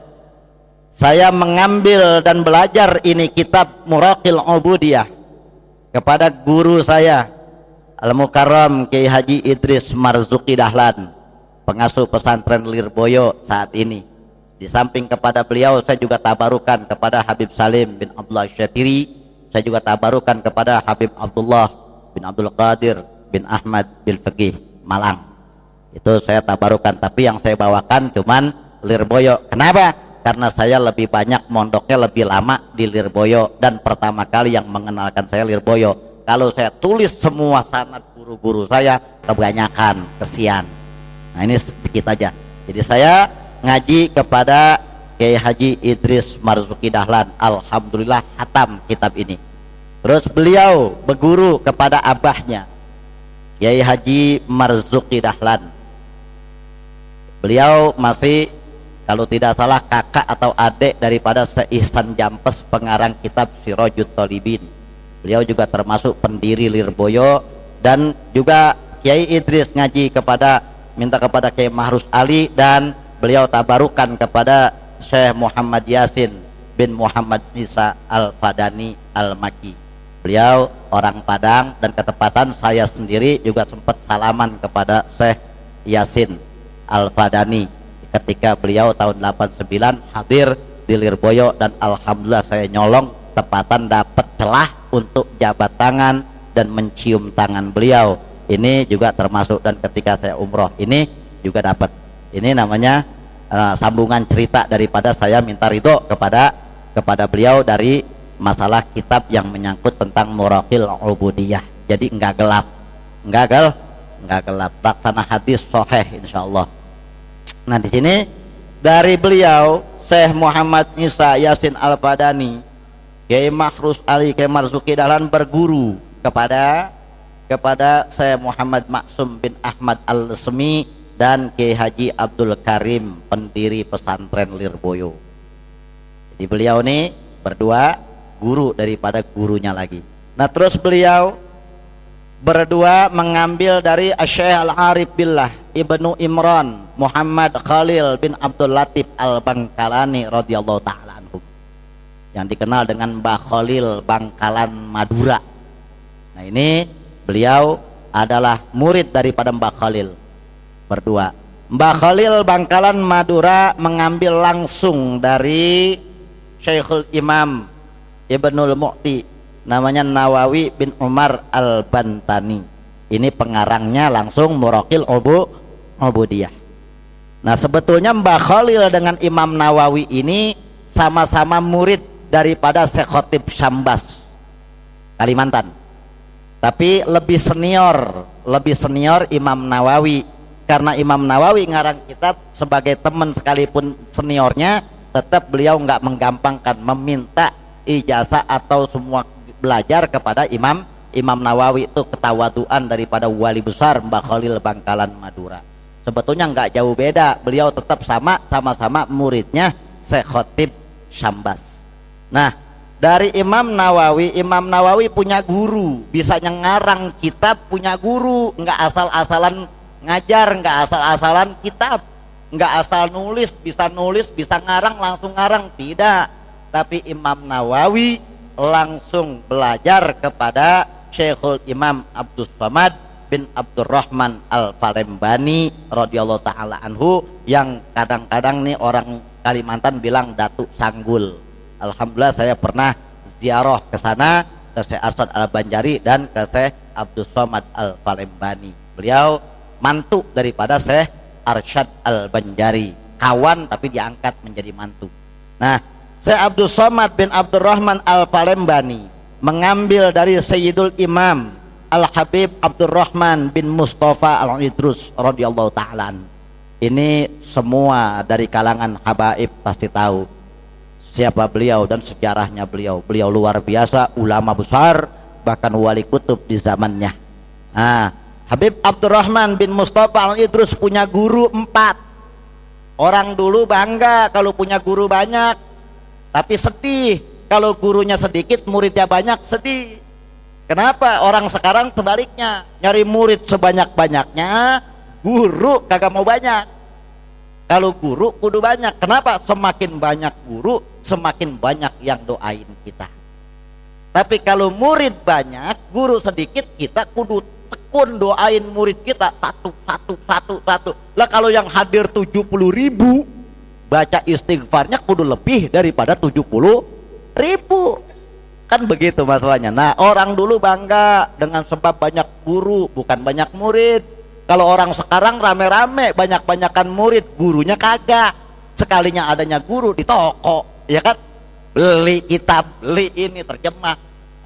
Saya mengambil dan belajar ini kitab Muraqil Ubudiyah kepada guru saya Al-Mukarram Kiai Haji Idris Marzuki Dahlan, pengasuh pesantren Lirboyo saat ini. Di samping kepada beliau saya juga tabarukan kepada Habib Salim bin Abdullah Syatiri, saya juga tabarukan kepada Habib Abdullah bin Abdul Qadir bin Ahmad bin Fiqih Malang. Itu saya tabarukan, tapi yang saya bawakan cuman Lirboyo. Kenapa? Karena saya lebih banyak mondoknya lebih lama di Lirboyo, dan pertama kali yang mengenalkan saya Lirboyo. Kalau saya tulis semua sanad guru-guru saya kebanyakan, kesian. Nah ini sedikit aja. Jadi saya ngaji kepada Kiai Haji Idris Marzuki Dahlan. Alhamdulillah hatam kitab ini. Terus beliau berguru kepada abahnya Kiai Haji Marzuki Dahlan. Beliau masih, kalau tidak salah, kakak atau adik daripada Syekh Ihsan Jampes, pengarang kitab Sirajut Thalibin. Beliau juga termasuk pendiri Lirboyo, dan juga Kiai Idris ngaji minta kepada Kiai Mahrus Ali, dan beliau tabarukan kepada Syekh Muhammad Yasin bin Muhammad Nisa Al-Fadani Al-Maki. Beliau orang Padang, dan ketepatan saya sendiri juga sempat salaman kepada Syekh Yasin Al-Fadani ketika beliau tahun 89 hadir di Lirboyo, dan alhamdulillah saya nyolong tepatan dapat celah untuk jabat tangan dan mencium tangan beliau. Ini juga termasuk, dan ketika saya umroh ini juga dapat. Ini namanya sambungan cerita daripada saya minta ridho kepada beliau dari masalah kitab yang menyangkut tentang Muraqil Ubudiyah. Jadi enggak gelap, laksana hadis sahih insyaallah. Nah di sini dari beliau Syekh Muhammad Nisa Yasin Al-Fadani, Kiai Mahrus Ali, Kiai Marzuki Dahlan berguru kepada Syekh Muhammad Maksum bin Ahmad Al-Semi dan Kiai Haji Abdul Karim, pendiri pesantren Lirboyo. Jadi beliau ini berdua guru daripada gurunya lagi. Nah terus beliau berdua mengambil dari Syekh Al-Arif Billah Ibnu Imran Muhammad Khalil bin Abdul Latif Al-Bangkalani radhiyallahu ta'ala anhu, yang dikenal dengan Mbah Khalil Bangkalan Madura. Nah ini beliau adalah murid daripada Mbah Khalil berdua. Mbah Khalil Bangkalan Madura mengambil langsung dari Syekhul Imam Ibnul Mu'ti, namanya Nawawi bin Umar Al-Bantani. Ini pengarangnya langsung Muraqil Ubudiyah. Nah sebetulnya Mbah Khalil dengan Imam Nawawi ini sama-sama murid daripada Syekh Khotib Syambas Kalimantan, tapi lebih senior Imam Nawawi, karena Imam Nawawi ngarang kitab sebagai teman sekalipun seniornya, tetap beliau nggak menggampangkan meminta ijazah atau semua belajar kepada Imam Nawawi. Itu ketawaduan daripada wali besar Mbah Khalil Bangkalan Madura. Sebetulnya nggak jauh beda, beliau tetap sama-sama muridnya Syekh Khotib Syambas. Nah dari Imam Nawawi punya guru, bisa ngarang kitab, punya guru, nggak asal-asalan ngajar, nggak asal-asalan kitab, nggak asal nulis, bisa ngarang langsung ngarang, tidak. Tapi Imam Nawawi langsung belajar kepada Syekhul Imam Abdus Somad bin Abdurrahman Al-Falembani radhiyallahu taala anhu, yang kadang-kadang nih orang Kalimantan bilang Datuk Sanggul. Alhamdulillah saya pernah ziarah ke sana, ke Syekh Arsyad Al-Banjari dan ke Syekh Abdus Somad Al-Falembani. Beliau mantu daripada Syekh Arsyad Al-Banjari, kawan tapi diangkat menjadi mantu. Nah Syekh Abdus Somad bin Abdurrahman Al-Falembani mengambil dari Sayyidul Imam Al-Habib Abdurrahman bin Mustafa Al-Idrus radhiyallahu ta'ala. Ini semua dari kalangan habaib pasti tahu siapa beliau dan sejarahnya beliau. Beliau luar biasa, ulama besar, bahkan wali kutub di zamannya. Nah Habib Abdurrahman bin Mustafa Al-Idrus punya guru 4. Orang dulu bangga kalau punya guru banyak, tapi sedih kalau gurunya sedikit, muridnya banyak, sedih. Kenapa? Orang sekarang sebaliknya, nyari murid sebanyak-banyaknya, guru kagak mau banyak. Kalau guru kudu banyak. Kenapa? Semakin banyak guru, semakin banyak yang doain kita. Tapi kalau murid banyak, guru sedikit, kita kudu tekun doain murid kita satu. Lah kalau yang hadir 70.000, baca istighfarnya kudu lebih daripada 70.000. Kan begitu masalahnya. Nah orang dulu bangga dengan sebab banyak guru, bukan banyak murid. Kalau orang sekarang rame-rame banyak-banyakan murid, gurunya kagak. Sekalinya adanya guru di toko, ya kan, beli kitab, beli ini terjemah.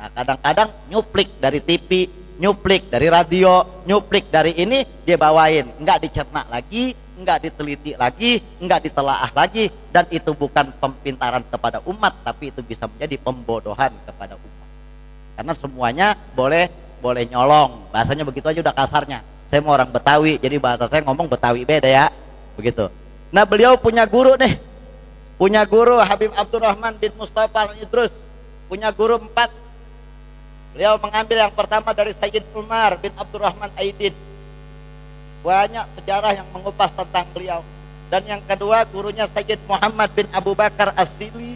Nah kadang-kadang nyuplik dari TV, nyuplik dari radio, nyuplik dari ini dia bawain, nggak dicerna lagi, nggak diteliti lagi, nggak ditelaah lagi, dan itu bukan pempintaran kepada umat, tapi itu bisa menjadi pembodohan kepada umat. Karena semuanya boleh nyolong, bahasanya begitu aja udah kasarnya. Saya mau orang Betawi, jadi bahasa saya ngomong Betawi beda ya, begitu. Nah beliau punya guru nih, punya guru Habib Abdurrahman bin Mustafa Al-Idrus, punya guru 4. Beliau mengambil yang pertama dari Sayyid Umar bin Abdurrahman Aidid. Banyak sejarah yang mengupas tentang beliau. Dan yang kedua gurunya Sayyid Muhammad bin Abu Bakar As-Sili.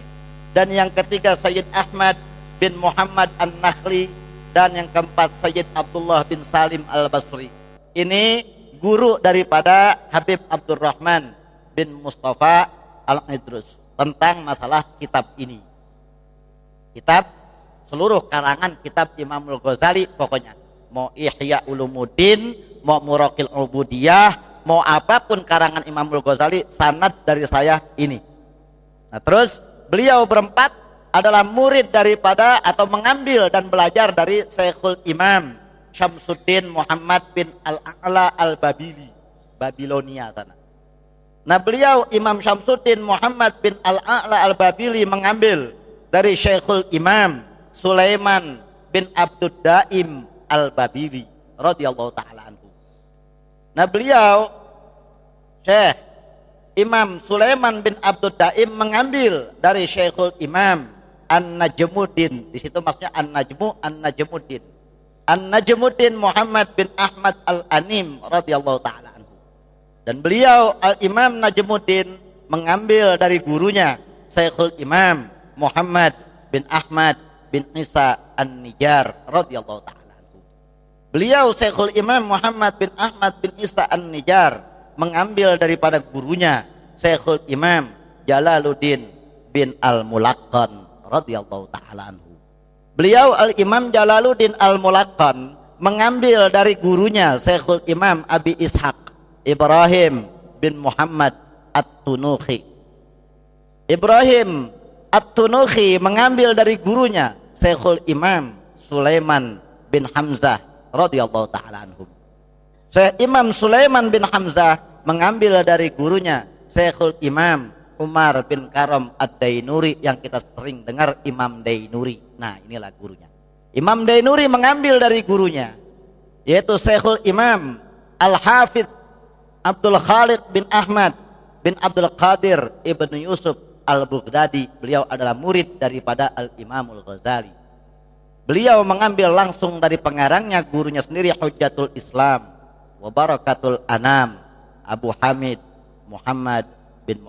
Dan yang ketiga Sayyid Ahmad bin Muhammad An-Nakhli. Dan yang keempat Sayyid Abdullah bin Salim Al-Basri. Ini guru daripada Habib Abdurrahman bin Mustafa Al-Idrus tentang masalah kitab ini. Kitab, seluruh karangan kitab Imamul Ghazali pokoknya. Mau Ihya Ulumuddin, mau Muraqil Ubudiyah, mau apapun karangan Imamul Ghazali, sanad dari saya ini. Nah terus beliau berempat adalah murid daripada atau mengambil dan belajar dari Syekhul Imam Syamsuddin Muhammad bin Al-A'la Al-Babili, Babilonia sana. Nah beliau Imam Syamsuddin Muhammad bin Al-A'la Al-Babili mengambil dari Syekhul Imam Sulaiman bin Abdud Daim Al-Babili radhiyallahu ta'ala anhu. Nah beliau Syekh Imam Sulaiman bin Abdud Daim mengambil dari Syekhul Imam An-Najmuddin. Di situ maksudnya An-Najmu, An-Najmuddin. An-Najmuddin Muhammad bin Ahmad Al-Anim radhiyallahu taala anhu. Dan beliau Al-Imam Najmuddin mengambil dari gurunya Syekhul Imam Muhammad bin Ahmad bin Isa An-Nijar radhiyallahu taala anhu. Beliau Syekhul Imam Muhammad bin Ahmad bin Isa An-Nijar mengambil daripada gurunya Syekhul Imam Jalaluddin bin Al-Mulaqqan radhiyallahu taala anhu. Beliau Al-Imam Jalaluddin Al-Mulaqqan mengambil dari gurunya Syekhul Imam Abi Ishaq Ibrahim bin Muhammad At-Tunukhi. Ibrahim At-Tunukhi mengambil dari gurunya Syekhul Imam Sulaiman bin Hamzah radhiyallahu taala anhum. Syekh Imam Sulaiman bin Hamzah mengambil dari gurunya Syekhul Imam Umar bin Karam Ad-Dainuri, yang kita sering dengar Imam Dainuri. Nah, inilah gurunya. Imam Dainuri mengambil dari gurunya yaitu Syekhul Imam Al-Hafidh Abdul Khaliq bin Ahmad bin Abdul Qadir Ibnu Yusuf Al-Baghdadi. Beliau adalah murid daripada Al-Imamul Ghazali. Beliau mengambil langsung dari pengarangnya, gurunya sendiri, Hujjatul Islam wa Barakatul Anam, Abu Hamid Muhammad bin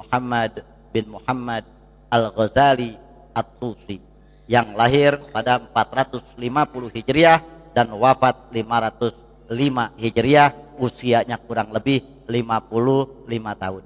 Muhammad Al-Ghazali At-Tusi, yang lahir pada 450 Hijriah dan wafat 505 Hijriah, usianya kurang lebih 55 tahun.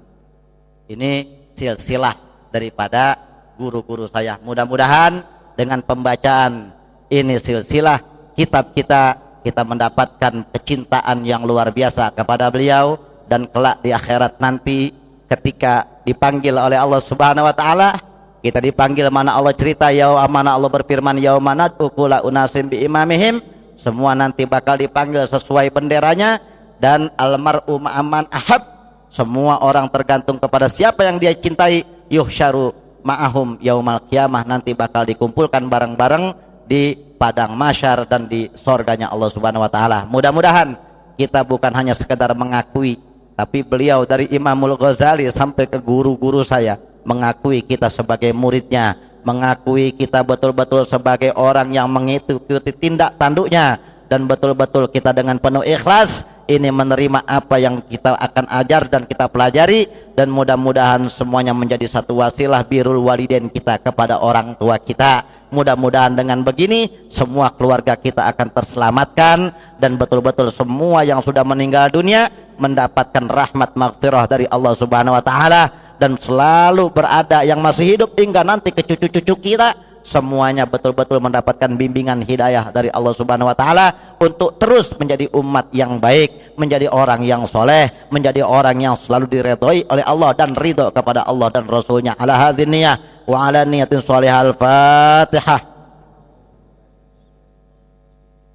Ini silsilah daripada guru-guru saya. Mudah-mudahan dengan pembacaan ini silsilah kitab kita mendapatkan kecintaan yang luar biasa kepada beliau, dan kelak di akhirat nanti ketika dipanggil oleh Allah Subhanahu wa taala, kita dipanggil, mana Allah cerita mana Allah berfirman yaumana tukula unasim bi imamihim, semua nanti bakal dipanggil sesuai benderanya, dan almar'u ma'aman ahab, semua orang tergantung kepada siapa yang dia cintai, yuhsyaru ma'ahum yaumal qiyamah, nanti bakal dikumpulkan bareng-bareng di padang mahsyar dan di surganya Allah Subhanahu wa taala. Mudah-mudahan kita bukan hanya sekedar mengakui, tapi beliau dari Imamul Ghazali sampai ke guru-guru saya mengakui kita sebagai muridnya, mengakui kita betul-betul sebagai orang yang mengikuti tindak tanduknya, dan betul-betul kita dengan penuh ikhlas ini menerima apa yang kita akan ajar dan kita pelajari, dan mudah-mudahan semuanya menjadi satu wasilah birrul walidain kita kepada orang tua kita. Mudah-mudahan dengan begini semua keluarga kita akan terselamatkan, dan betul-betul semua yang sudah meninggal dunia mendapatkan rahmat maghfirah dari Allah Subhanahu wa taala, dan selalu berada yang masih hidup hingga nanti ke cucu-cucu kita, semuanya betul-betul mendapatkan bimbingan hidayah dari Allah Subhanahu wa taala untuk terus menjadi umat yang baik, menjadi orang yang soleh, menjadi orang yang selalu diridhoi oleh Allah dan ridho kepada Allah dan Rasulnya. Ala hadzin niyah wa ala niyatin shalihah. Al-Fatihah.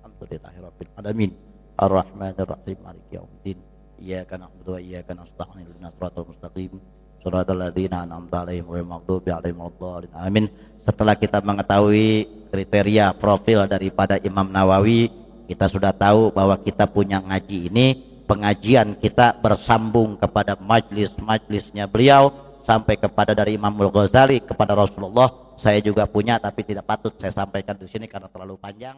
Alhamdulillahirabbil alamin. Ar-Rahmanir Rahim. Maliki yaumiddin. Iyyaka na'budu wa iyyaka nasta'in. Ihdinas siratal mustaqim. Shiratal ladzina an'amta 'alaihim ghairil maghdubi 'alaihim waladdallin. Amin. Setelah kita mengetahui kriteria profil daripada Imam Nawawi, kita sudah tahu bahwa kita punya ngaji ini, pengajian kita bersambung kepada majlis-majlisnya beliau sampai kepada dari Imamul Ghazali kepada Rasulullah. Saya juga punya, tapi tidak patut saya sampaikan di sini karena terlalu panjang.